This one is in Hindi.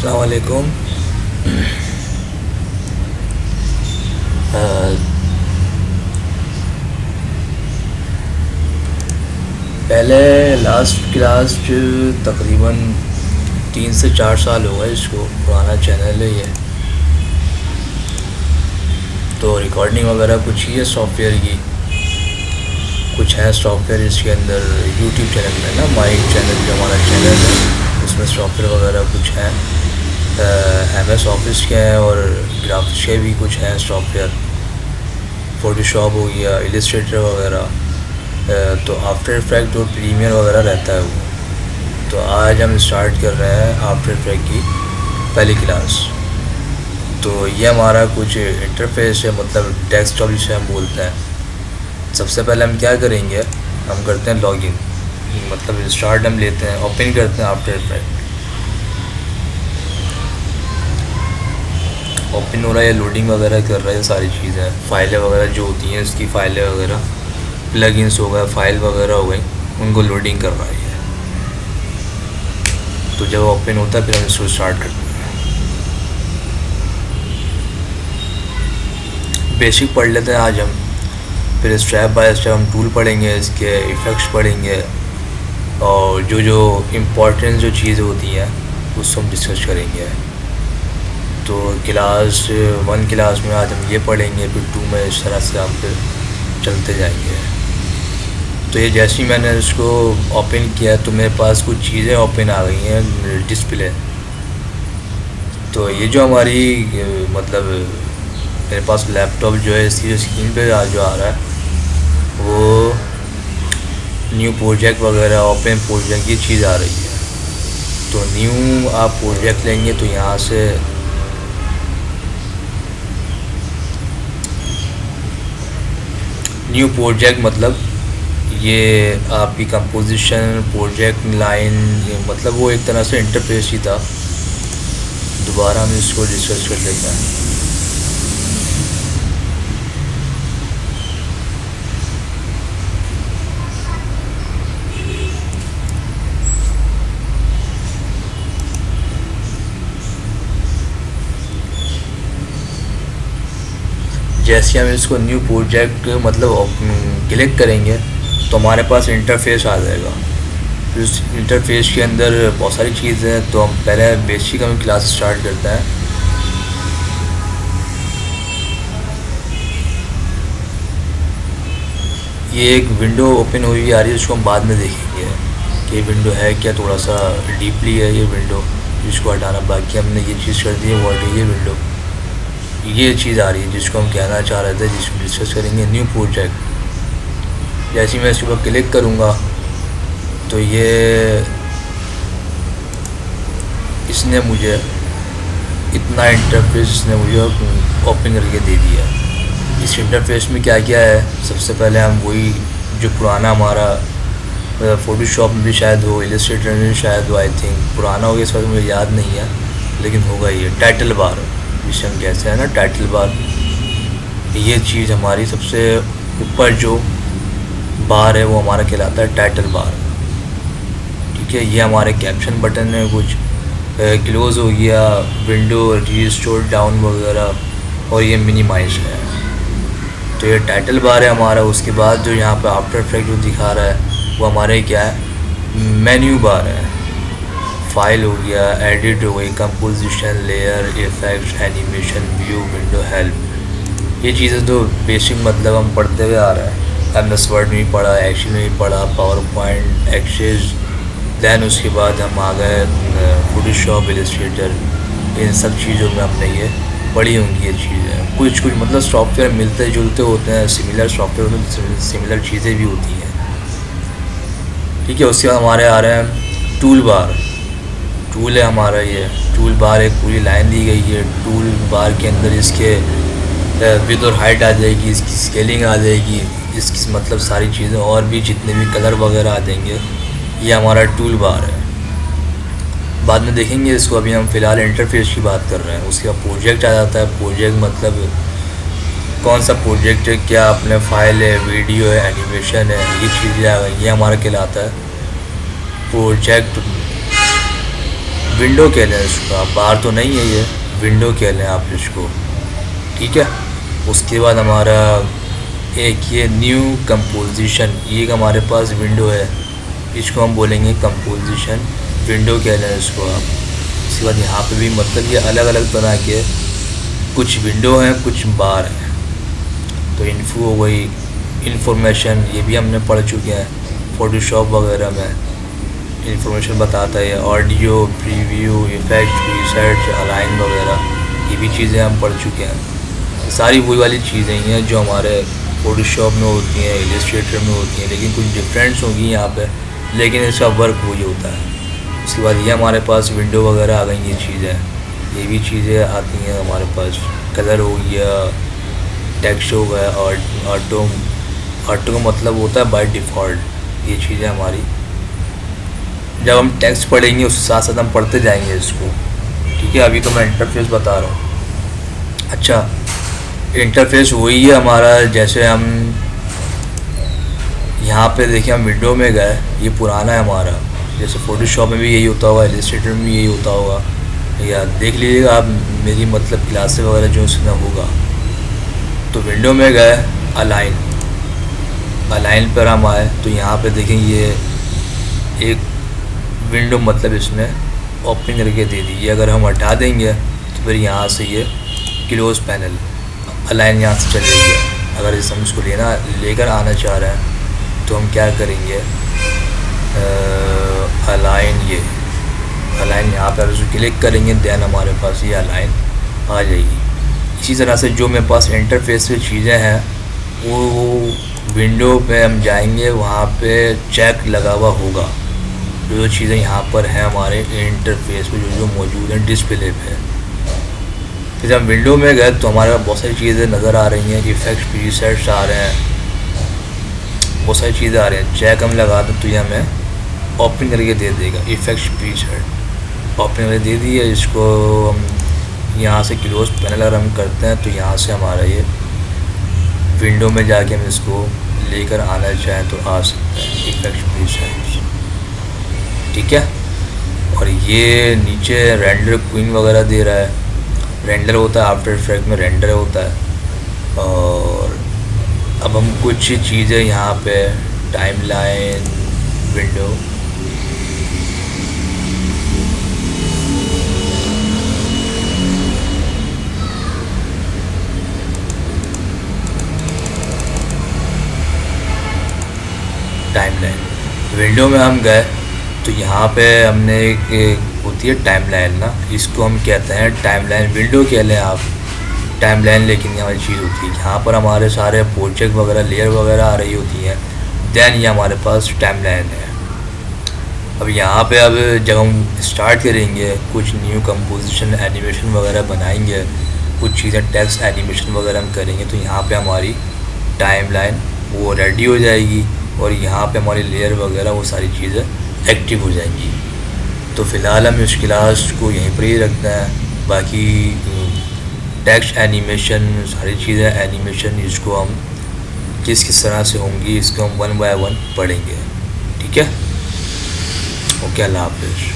अस्सलाम वालेकुम। पहले लास्ट क्लास तकरीबन 3 से 4 साल हो गए इसको, पुराना चैनल है ये। तो रिकॉर्डिंग वगैरह कुछ ही है सॉफ्टवेयर की, कुछ है सॉफ्टवेयर इसके अंदर। यूट्यूब चैनल में ना, माई चैनल जो हमारा चैनल है उसमें सॉफ्टवेयर वगैरह कुछ है। MS ऑफिस के हैं और ग्राफिक्स के भी कुछ हैं सॉफ्टवेयर, फ़ोटोशॉप हो गया, इलस्ट्रेटर वगैरह। तो आफ्टर इफेक्ट और प्रीमियर वगैरह रहता है वो। तो आज हम स्टार्ट कर रहे हैं आफ्टर इफेक्ट की पहली क्लास। तो ये हमारा कुछ इंटरफेस है, मतलब डेस्कटॉप जिसे हम बोलते हैं। सबसे पहले हम क्या करेंगे, हम करते हैं लॉगिन, मतलब स्टार्ट हम लेते हैं, ओपन करते हैं आफ्टर इफेक्ट। ओपन हो रहा है, लोडिंग वगैरह कर रहा है, सारी चीज़ें फाइलें वगैरह जो होती हैं इसकी फाइलें वगैरह, प्लगइन्स हो गए, फाइल वगैरह हो गई, उनको लोडिंग कर रहा है। तो जब ओपन होता है फिर हम इसको स्टार्ट करते हैं। बेसिक पढ़ लेते हैं आज हम, फिर स्टेप बाय स्टेप हम टूल पढ़ेंगे, इसके इफ़ेक्ट्स पढ़ेंगे, और जो जो इम्पोर्टेंट जो चीज़ें होती हैं उसको हम डिस्कस करेंगे। तो क्लास 1 क्लास में आज हम ये पढ़ेंगे, फिर 2 में इस तरह से हम फिर चलते जाएंगे। तो ये जैसे ही मैंने इसको ओपन किया तो मेरे पास कुछ चीज़ें ओपन आ गई हैं डिस्प्ले। तो ये जो हमारी मतलब मेरे पास लैपटॉप जो है इसकी जो स्क्रीन पे जो आ रहा है वो न्यू प्रोजेक्ट वगैरह, ओपन प्रोजेक्ट, ये चीज़ आ रही है। तो न्यू आप प्रोजेक्ट लेंगे तो यहाँ से न्यू प्रोजेक्ट मतलब ये आपकी कंपोजिशन प्रोजेक्ट लाइन, मतलब वो एक तरह से इंटरफेस ही था। दोबारा हम इसको डिस्कस कर लेते हैं। जैसे हम इसको न्यू प्रोजेक्ट मतलब क्लिक करेंगे तो हमारे पास इंटरफेस आ जाएगा। फिर उस इंटरफेस के अंदर बहुत सारी चीज़ें हैं। तो हम पहले बेसिक हम क्लास स्टार्ट करते हैं। ये एक विंडो ओपन हुई आ रही है, उसको हम बाद में देखेंगे कि विंडो है क्या, थोड़ा सा डीपली है ये विंडो, जिसको हटाना बाकी। हमने ये चीज़ कर दी है, वो हटी है विंडो। ये चीज़ आ रही है जिसको हम कहना चाह रहे थे, जिसको डिस्कस करेंगे, न्यू प्रोजेक्ट। जैसे ही मैं इसके ऊपर क्लिक करूँगा तो ये इसने मुझे इतना इंटरफेस इसने मुझे ओपन करके दे दिया। इस इंटरफेस में क्या क्या है, सबसे पहले हम वही जो पुराना हमारा फ़ोटोशॉप में भी शायद हो, इलस्ट्रेटर में भी शायद हो, आई थिंक पुराना हो गया, इस वक्त मुझे याद नहीं है, लेकिन होगा ये टाइटल बार, जिसे हम कहते हैं ना टाइटल बार। ये चीज़ हमारी सबसे ऊपर जो बार है वो हमारा कहलाता है टाइटल बार। ठीक है, ये हमारे कैप्शन बटन है, कुछ क्लोज़ हो गया, विंडो रीस्टोर डाउन वगैरह, और ये मिनिमाइज है। तो ये टाइटल बार है हमारा। उसके बाद जो यहाँ पे आफ्टर इफेक्ट जो दिखा रहा है वो हमारे क्या है, मेन्यू बार है। फाइल हो गया, एडिट हो गई, composition, layer, effects, animation, view, window, help. ये चीज़ें तो बेसिक मतलब हम पढ़ते हुए आ रहे हैं। MS वर्ड में भी पढ़ा, एक्सेल में भी पढ़ा, पावर पॉइंट, एक्सेस। दैन उसके बाद हम आ गए फोटोशॉप, इलस्ट्रेटर, इन सब चीज़ों में हमने ये पढ़ी होंगी ये चीज़ें। कुछ कुछ मतलब सॉफ्टवेयर मिलते जुलते होते हैं, सिमिलर सॉफ्टवेयर में सिमिलर चीज़ें भी होती हैं। ठीक है, उसके बाद हमारे आ रहे हैं टूल बार। टूल है हमारा, ये टूल बार एक पूरी लाइन दी गई है। टूल बार के अंदर इसके विड्थ और हाइट आ जाएगी, इसकी स्केलिंग आ जाएगी, इसकी मतलब सारी चीज़ें और भी जितने भी कलर वगैरह आ देंगे, ये हमारा टूल बार है। बाद में देखेंगे इसको, अभी हम फ़िलहाल इंटरफेस की बात कर रहे हैं। उसके बाद प्रोजेक्ट आ जाता है। प्रोजेक्ट मतलब कौन सा प्रोजेक्ट है, क्या अपने फाइल है, वीडियो है, एनिमेशन है, ये चीज़ें आ गई, ये हमारा कहलाता है प्रोजेक्ट। विंडो कह लें इसको, बार तो नहीं है ये, विंडो कह लें आप इसको, ठीक है। उसके बाद हमारा एक ये न्यू कंपोजिशन, ये हमारे पास विंडो है, इसको हम बोलेंगे कंपोजिशन विंडो कह लें इसको आप। उसके बाद यहाँ पे भी मतलब ये अलग अलग तरह के कुछ विंडो हैं, कुछ बार हैं। तो इन्फो हो गई, इंफॉर्मेशन, ये भी हमने पढ़ चुके हैं फ़ोटोशॉप वगैरह में इंफॉर्मेशन बताता है। Audio, preview, effect, preset, align वगैरह, ये भी चीज़ें हम पढ़ चुके हैं। सारी वही वाली चीज़ें ही हैं जो हमारे फ़ोटोशॉप में होती हैं, इलस्ट्रेटर में होती हैं, लेकिन कुछ डिफरेंस होगी यहाँ पे, लेकिन इसका वर्क वही होता है। उसके बाद ये हमारे पास विंडो वगैरह आ गई, ये चीज़ें, ये भी चीज़ें आती हैं हमारे पास। कलर हो गया, टेक्स्ट हो गया, और ऑटो का मतलब होता है बाय डिफ़ॉल्ट, ये चीज़ें हमारी। जब हम टेक्स्ट पढ़ेंगे उसके साथ साथ हम पढ़ते जाएंगे इसको, ठीक है। अभी तो मैं इंटरफेस बता रहा हूँ। अच्छा, इंटरफेस वही है हमारा, जैसे हम यहाँ पे देखिए, हम विंडो में गए, ये पुराना है हमारा, जैसे फ़ोटोशॉप में भी यही होता होगा, इलस्ट्रेटर में भी यही होता होगा, या देख लीजिएगा आप मेरी मतलब क्लासेस वगैरह जो उसमें होगा। तो विंडो में गए, अलाइन पर हम आए, तो यहाँ पे देखें ये एक विंडो मतलब इसने ओपन करके दे दी। ये अगर हम हटा देंगे तो फिर यहाँ से ये क्लोज पैनल, अलाइन यहाँ से चले गया। अगर इस हम इसको लेकर आना चाह रहे हैं तो हम क्या करेंगे, अलाइन यहाँ पर उसको क्लिक करेंगे, देन हमारे पास ये अलाइन आ जाएगी। इसी तरह से जो मेरे पास इंटरफेस की चीज़ें हैं वो विंडो पे हम जाएंगे, वहाँ पे चेक लगा हुआ होगा जो चीज़ें यहाँ पर हैं हमारे इंटरफेस पे, जो मौजूद हैं डिस्प्ले पे। फिर जब हम विंडो में गए तो हमारे पास बहुत सारी चीज़ें नज़र आ रही हैं, इफ़ेक्ट्स, प्रीसेट्स आ रहे हैं, बहुत सारी चीज़ें आ रही हैं। चेक हम लगा दें तो ये हमें ओपन करके दे देगा, इफ़ेक्ट्स प्रीसेट ओपन करके दे दिए। इसको हम यहाँ से क्लोज पैनल अगर हम करते हैं तो यहाँ से हमारा ये विंडो में जाके हम इसको लेकर आना चाहें तो आ सकते हैं, इफ़ेक्ट्स प्रीसेट्स, ठीक है। और ये नीचे रेंडर क्वीन वगैरह दे रहा है, रेंडर होता है आफ्टर इफेक्ट में, रेंडर होता है। और अब हम कुछ चीज़ें यहाँ पे टाइमलाइन, विंडो, टाइमलाइन, विंडो में हम गए तो यहाँ पे हमने एक होती है टाइमलाइन ना, इसको हम कहते हैं टाइमलाइन, विंडो कह लें आप टाइमलाइन, लेकिन ये हमारी चीज़ होती है यहाँ पर हमारे सारे प्रोजेक्ट वगैरह, लेयर वगैरह आ रही होती हैं, देन ये हमारे पास टाइमलाइन है। अब यहाँ पे अब जब हम स्टार्ट करेंगे, कुछ न्यू कंपोजिशन, एनिमेशन वगैरह बनाएंगे, कुछ चीज़ें टेक्स्ट एनिमेशन वगैरह हम करेंगे, तो यहाँ पे हमारी टाइमलाइन वो रेडी हो जाएगी और यहाँ पे हमारी लेयर वगैरह वो सारी चीज़ें एक्टिव हो जाएंगी। तो फ़िलहाल हम इस क्लास को यहीं पर ही रखते हैं। बाकी टेक्स्ट एनिमेशन, सारी चीज़ें एनिमेशन, इसको हम किस तरह से होंगी इसको हम 1 बाय 1 पढ़ेंगे, ठीक है। ओके, अल्लाह हाफ़िज़।